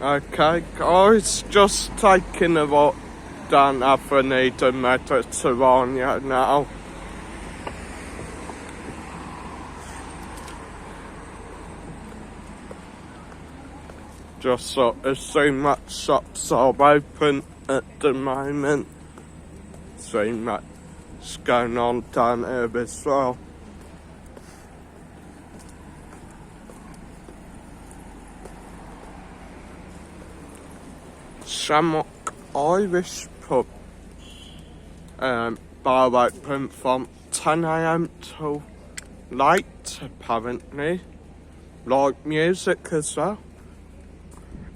Okay, guys, just taking a walk down Avenida Mediterraneo now. Just sort of see much shops are open at the moment. See much going on down here as well. Shamrock Irish pub bar open from 10 AM till late apparently. Live music as well.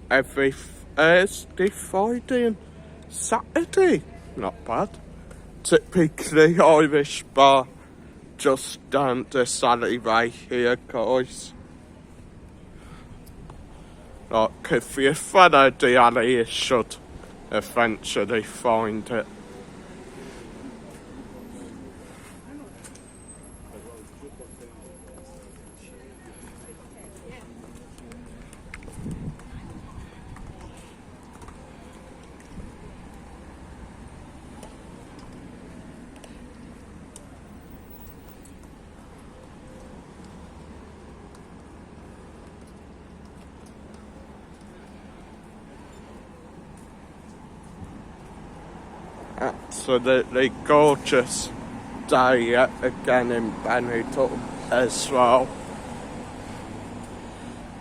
Every Thursday, Friday and Saturday. Not bad. Typically Irish bar just down this alleyway here, guys. Like, if you follow the alley, you should eventually find it. Absolutely gorgeous day yet again in Benidorm as well.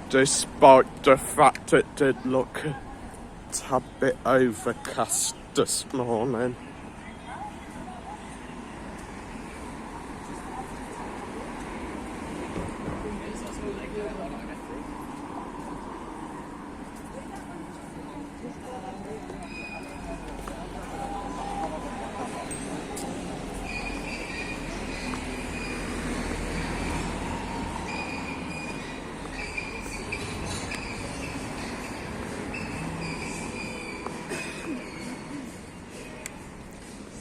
Despite the fact it did look a tad bit overcast this morning.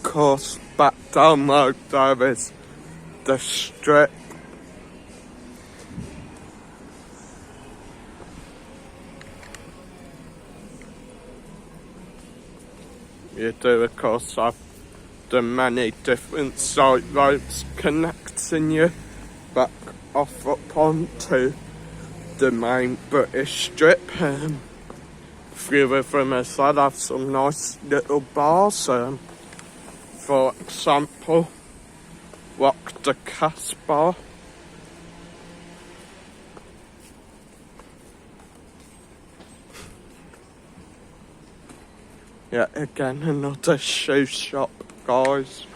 Of course, back down there is the strip. You do, of course, have the many different side roads connecting you back off up onto the main British strip. Few of them as well have some nice little bars. For example, Rock the Casbah. Yeah, again, another shoe shop, guys.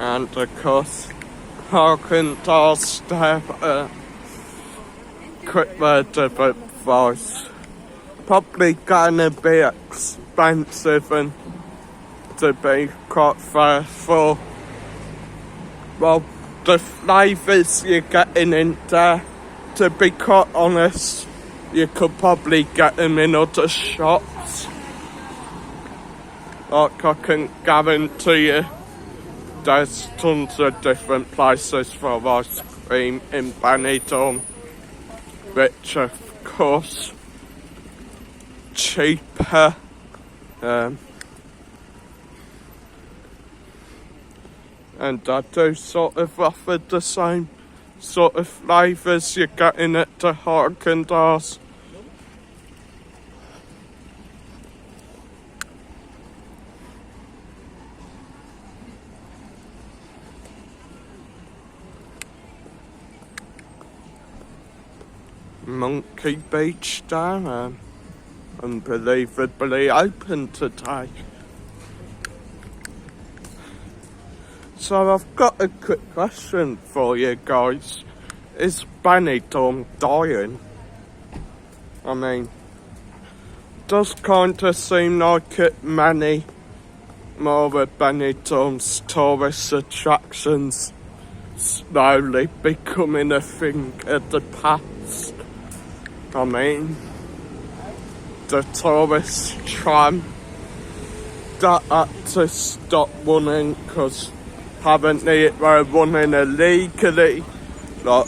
And of course, Haagen-Dazs have a quick word of advice. Probably gonna be expensive and to be quite fair for, well, the flavours you're getting in there. To be quite honest, you could probably get them in other shops. Like, I can guarantee you there's tons of different places for ice cream in Benidorm, which of course cheaper. And I do sort of offer the same sort of flavours you're getting at the Haagen-Dazs. Monkey Beach down, unbelievably open today. So I've got a quick question for you guys. Is Benidorm dying? I mean, does kind of seem like it many more of Benidorm's tourist attractions slowly becoming a thing of the past. I mean, the tourist tram that had to stop running because haven't they were running illegally. Like,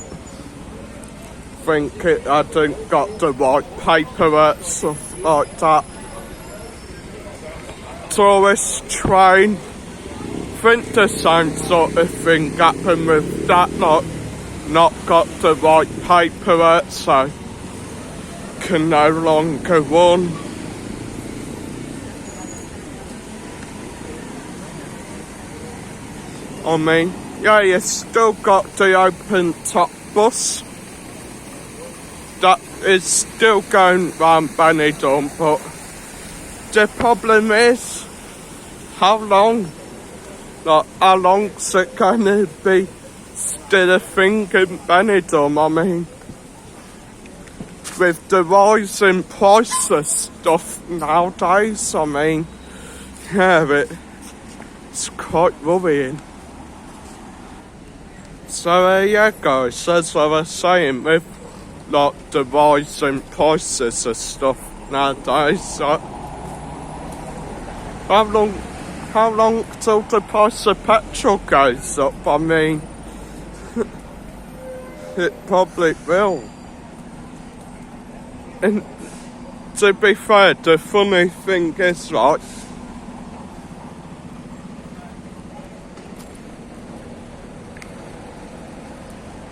think it hadn't got the right paperwork, stuff like that. Tourist train, think the same sort of thing happened with that, like, not got the right paperwork, so can no longer run. I mean, yeah, you still got the open top bus that is still going round Benidorm, but the problem is, how long? Like, how long's it going to be still a thing in Benidorm? I mean, with the rise in price of stuff nowadays, I mean, yeah, it's quite worrying. So, yeah, guys, as I was saying, with, like, the rise in prices of stuff nowadays, so, how long till the price of petrol goes up? I mean, it probably will. And to be fair, the funny thing is, like,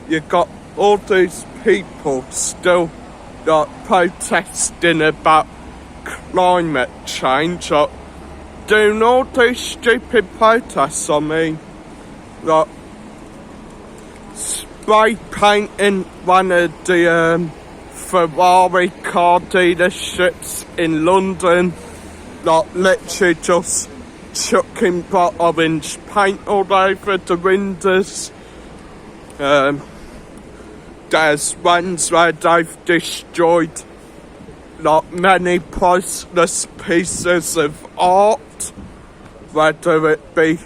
you got all these people still, like, protesting about climate change, like, doing all these stupid protests. I mean, like, spray painting one of the Ferrari car dealerships in London, like, literally just chucking bright orange paint all over the windows. There's ones where they've destroyed, like, many priceless pieces of art, whether it be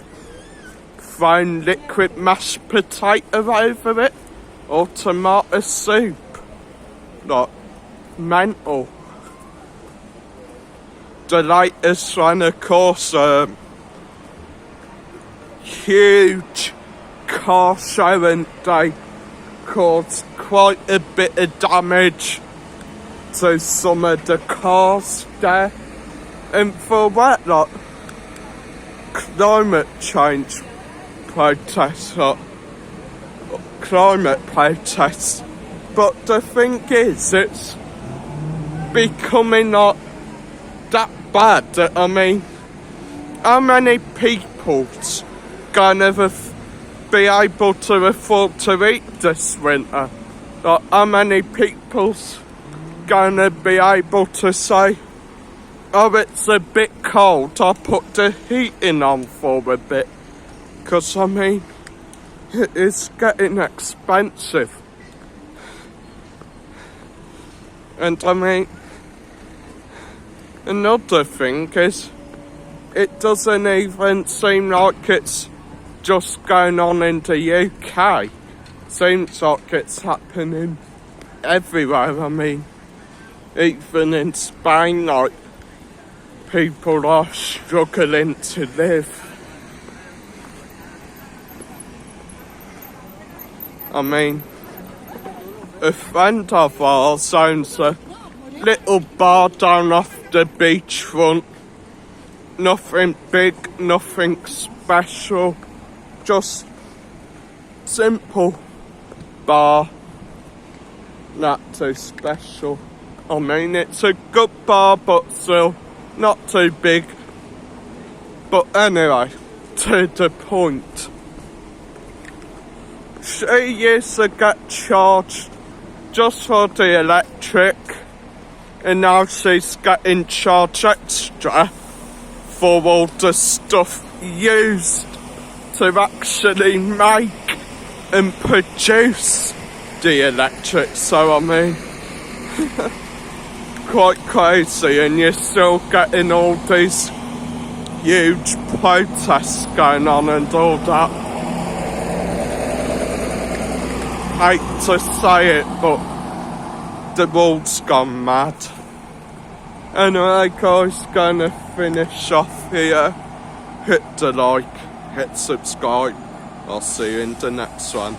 throwing liquid mashed potato over it or tomato soup. Like, mental. The latest one, of course, huge car show, and they caused quite a bit of damage to some of the cars there. And for that, like, climate change protests, like, climate protests. But the thing is, it's becoming not that bad. I mean, how many people's gonna be able to afford to eat this winter? Like, how many people's gonna be able to say, oh, it's a bit cold, I'll put the heating on for a bit? Because, I mean, it is getting expensive. And, I mean, another thing is, it doesn't even seem like it's just going on in the UK. Seems like it's happening everywhere. I mean, even in Spain, like, people are struggling to live. I mean, a friend of ours owns a little bar down off the beachfront. Nothing big, nothing special, just simple bar, not too special. I mean, it's a good bar, but still not too big. But anyway, to the point. She used to get charged just for the electric, and now she's getting charged extra for all the stuff used to actually make and produce the electric. So I mean, quite crazy, and you're still getting all these huge protests going on and all that. Hate to say it, but the world's gone mad. Anyway guys, gonna finish off here. Hit the like, hit subscribe. I'll see you in the next one.